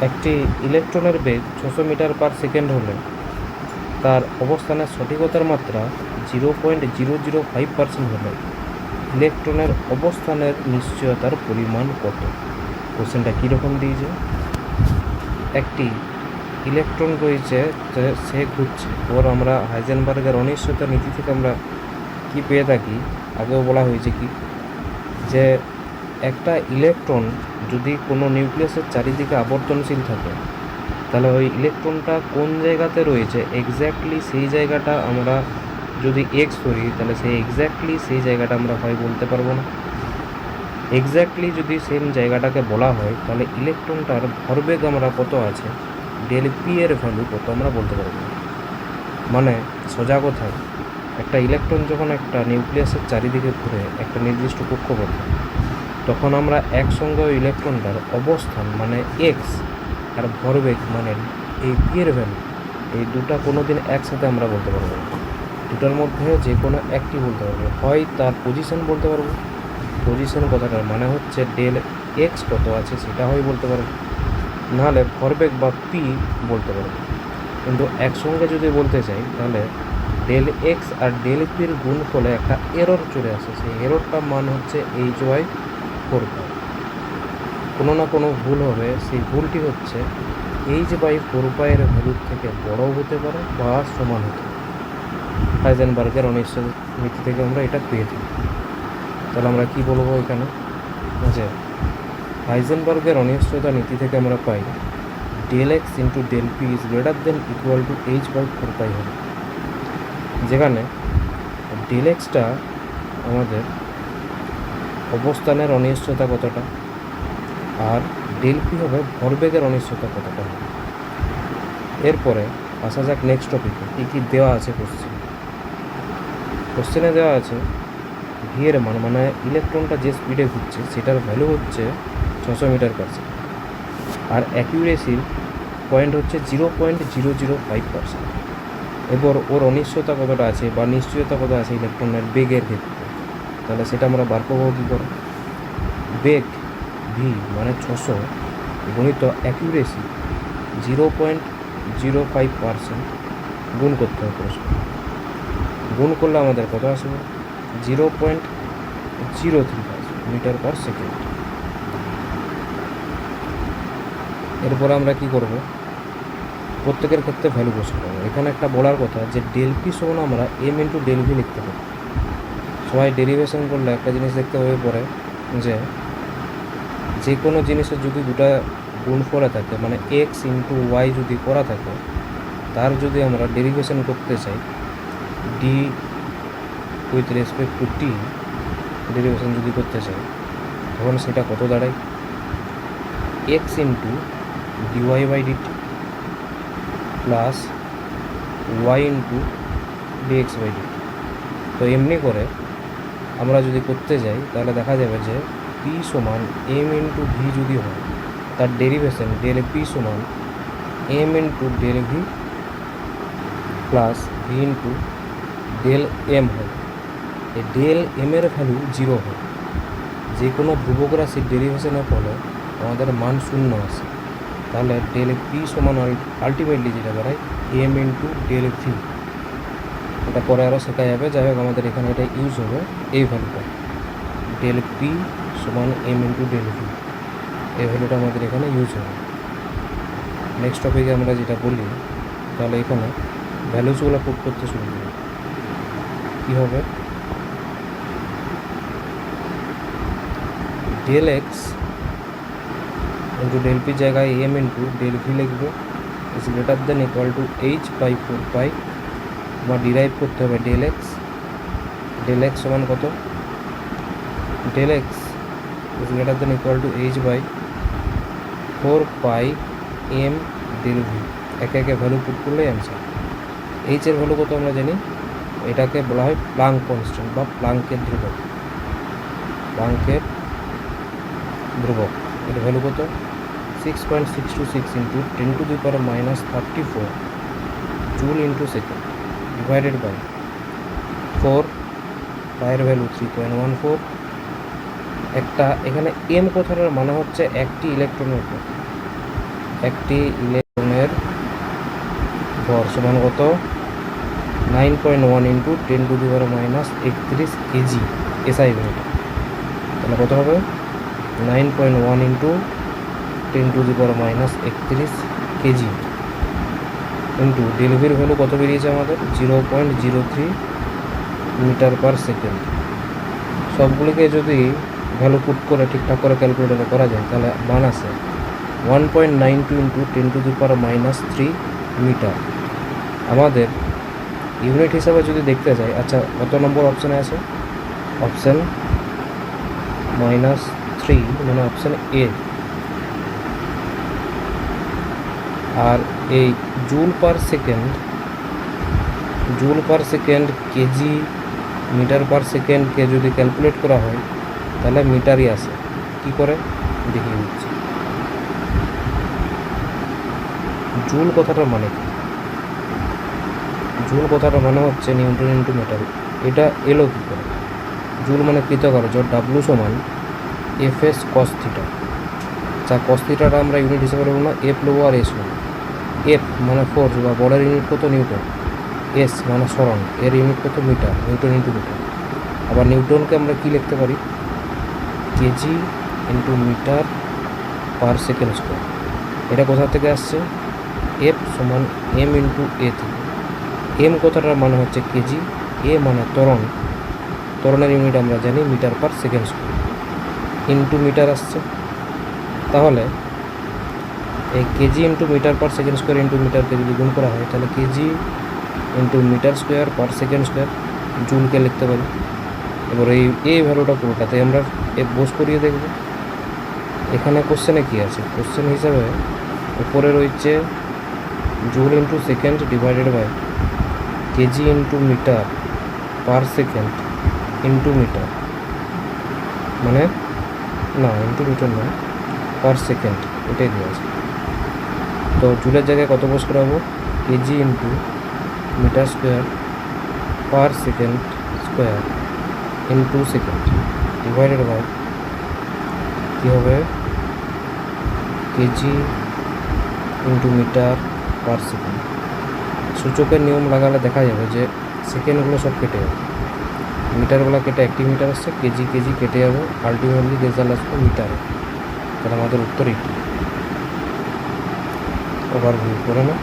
একটি ইলেকট্রনের বেগ 600 metre per second হলে তার অবস্থানের সঠিকতার মাত্রা 0.005% হলে ইলেকট্রনের অবস্থানের নিশ্চয়তার পরিমাণ কত? কোশ্চেনটা কীরকম দিয়েছে, একটি ইলেকট্রন রয়েছে, সে ঘুরছে, ওর আমরা হাইজেনবার্গের অনিশ্চয়তা নীতি থেকে আমরা কি পেয়ে থাকি, আগেও বলা হয়েছে কি, যে একটা ইলেকট্রন যদি কোনো নিউক্লিয়াসের চারিদিকে আবর্তনশীল থাকে, তাহলে ওই ইলেকট্রনটা কোন জায়গাতে রয়েছে এক্স্যাক্টলি সেই জায়গাটা আমরা যদি এক্স ধরি, তাহলে সেই জায়গাটা আমরা হয় বলতে পারবো না। এক্স্যাক্টলি যদি সেম জায়গাটাকে বলা হয়, তাহলে ইলেকট্রনটার ভরবেগ আমরা কত আছে, ডেল পি এর ভ্যালু কত আমরা বলতে পারবো না। মানে সোজা কথায়, একটা ইলেকট্রন যখন একটা নিউক্লিয়াসের চারিদিকে ঘুরে একটা নির্দিষ্ট কক্ষপথে, তখন আমরা একসঙ্গে ওই ইলেকট্রনটার অবস্থান মানে এক্স আর ভরবেগ মানে এই পি এর ভ্যালু, এই দুটা কোনো দিন একসাথে আমরা বলতে পারবো না। দুটার মধ্যে যে কোনো একটি বলতে পারবো, হয় তার পজিশন বলতে পারবো, পজিশন কথাটার মানে হচ্ছে ডেল এক্স কত আছে সেটা হয় বলতে পারবো, নাহলে ভরবেগ বা পি বলতে পারবো। কিন্তু একসঙ্গে যদি বলতে চাই, তাহলে ডেল এক্স আর ডেল পির গুণ ফলে একটা এরর চলে আসে, সেই এররটার মান হচ্ছে H/4 পাই। কোনো না কোনো ভুল হবে, সেই ভুলটি হচ্ছে H/4 পাইয়ের ভ্যালুর থেকে বড়ও হতে পারে বা সমান হতে পারে। হাইজেনবার্গের অনিশ্চয়তা নীতি থেকে আমরা এটা পেয়ে থাকি। তাহলে আমরা কি বলবো এখানে, যে হাইজেনবার্গের অনিশ্চয়তা নীতি থেকে আমরা পাই del x into del p is greater than equal to H/4 pi হবে, যেখানে ডেল এক্সটা আমাদের অবস্থানের অনিশ্চয়তা কতটা, আর ডেল পি হবে ভরবেগের অনিশ্চয়তা কতটা হবে। এরপরে আসা যাক নেক্সট টপিকে, কী কী দেওয়া আছে কোশ্চেনে দেওয়া আছে ভি এর মান, মানে ইলেকট্রনটা যে স্পিডে ঘুরছে সেটার ভ্যালু হচ্ছে 600 মিটার পার সেকেন্ড, আর অ্যাকিউরেসির পয়েন্ট হচ্ছে 0.005%। এরপর ওর অনিশ্চয়তা কতটা আছে বা নিশ্চয়তা কত আছে ইলেকট্রনের বেগের ক্ষেত্রে, তাহলে সেটা আমরা বার করবো কী করে। বেগ ভি মানে 600 গণিত অ্যাকিউরেসি 0.05% গুণ করতে হবে প্রশ্ন, গুণ করলে আমাদের কত আসবে 0.03 মিটার পার সেকেন্ড। এরপরে আমরা কি করব, প্রত্যেকের ক্ষেত্রে ভ্যালু বসাবো। এখানে একটা বলার কথা যে ডেল পি সমান আমরা এম ইন্টু ডেল ভি লিখতে পারি। সবাই ডেরিভেশন করলে একটা জিনিস দেখতে হবে পরে, যে কোনো জিনিসের যদি দুটা গুণফলে থাকে, মানে এক্স ইন্টু ওয়াই যদি করা থাকে, তার যদি আমরা ডেরিভেশন করতে চাই d with respect to t derivation যদি করতে চাই, তখন সেটা কত দাঁড়ায়, x into dy by dt plus y into dx by dt. তো এমনি করে আমরা যদি করতে যাই, তাহলে দেখা যাবে যে পি সমান এম ইন্টু ভি যদি হয়, তার ডেরিভেশন ডেল পি সমান m into del v plus v into del m হবে। এই ডেল এম এর ভ্যালু 0 হয়, যে কোনো ধ্রুবক রাশির ডেরিভেশনের ফলে আমাদের মান 0 আসে, তাহলে ডেল পি সমান আলটিমেটলি যেটা দাঁড়ায় এম ইন্টু ডেল ভি। এটা পরে আরও শেখা যাবে, যাই হোক আমাদের এখানে এটা ইউজ হবে এই ভ্যালুটা, ডেল পি সমান এম ইন্টু ডেল ভি, এই ভ্যালুটা আমাদের এখানে ইউজ হবে। নেক্সট টপিকে আমরা যেটা বলি, তাহলে এখানে ভ্যালুসগুলো পুট করতে শুরু করি। কী হবে, del x into del p জায়গায় এম ইন্টু ডেল ভি লিখবো, is greater than equal to H/4 pi, বা ডিরাইভ করতে হবে ডেল এক্স সমান কত, del x is greater than equal to H/4 pi m del v. একে একে value put করলেই অ্যান্সার। এইচ এর ভ্যালু কত আমরা জানি, এটাকে বলা হয় প্লাঙ্ক কনস্ট্যান্ট বা প্লাঙ্কের ধ্রুবক, এর ভ্যালু কত 6.626 into 10⁻⁻34 joule into second divided by 4, পায়ের ভ্যালু 3.14। একটা এখানে এম কথাটার মানে হচ্ছে একটি ইলেকট্রনের উপর, একটি ইলেকট্রনের ভর সমান কত 9.1 ইন্টু 10⁻³ কেজি এসআই ইউনিট। তাহলে কত হবে 9.1 ইন্টু 10⁻³ কেজি ইন্টু ডেলিভারির ভ্যালু কত বেরিয়েছে আমাদের 0.03 মিটার পার সেকেন্ড। সবগুলিকে যদি ভ্যালু পুট করে ঠিকঠাক করে ক্যালকুলেটারে করা যায় তাহলে মান আসে 1.92 ইন্টু 10⁻³ মিটার। আমাদের ইউনিট হিসাবে যদি দেখতে চাই, আচ্ছা কত নম্বর অপশানে আছে, অপশান -3 মানে অপশান এ। আর এই joule per second kg metre per সেকেন্ডকে যদি ক্যালকুলেট করা হয় তাহলে মিটারই আসে। কি করে দেখিয়ে দিচ্ছি। জুল কথাটার মানে কি? জুল কথাটা মানে হচ্ছে নিউটন ইন্টু মিটার। এটা এলো কী করে? জুল মানে কৃতকার্য, ডাব্লু সমান এফএস কস থিটা। যা কস থিটাটা আমরা ইউনিট হিসেবে নেব না, এফ নেবো আর এস নেবো। এফ মানে ফোর্স বা বলের ইউনিট কত নিউটন, এস মানে সরণ, এর ইউনিট কত মিটার, নিউটন ইন্টু মিটার। আবার নিউটনকে আমরা কি লিখতে পারি, KG into metre per second square. এটা কোথা থেকে আসছে, এফ সমান এম ইন্টু এ থেকে। এম কথাটার মানে হচ্ছে কেজি, এ মানে ত্বরণ, ত্বরণের ইউনিট আমরা জানি metre per second square, into metre আসছে। তাহলে এই kg into metre per second square into মিটারকে যদি গুণ করা হয় তাহলে kg into metre square per second square জুলকে লিখতে পারি। এবার এই ভ্যালুটা পুরোটাতে আমরা বস করিয়ে দেখব। এখানে কোশ্চেনে কী আছে, কোশ্চেন হিসাবে উপরে রয়েছে joule into second divided by KG into metre per second into metre, মানে না ইন্টু মিটার নয়, পার সেকেন্ড, এটাই দেওয়া আছে। তো জুলের জায়গায় কত বস করাবো, kg into metre square per second square into second divided by কী হবে kg into metre per second. সূচকের নিয়ম লাগালে দেখা যাবে যে সেকেন্ডগুলো সব কেটে যাবে, মিটারগুলো কেটে একটি মিটার আসছে, কেজি কেজি কেটে যাবে, আলটিমেটলি রেজাল্ট আসবে মিটারে। তাহলে আমাদের উত্তর এটি। ওভারভিউ করে না।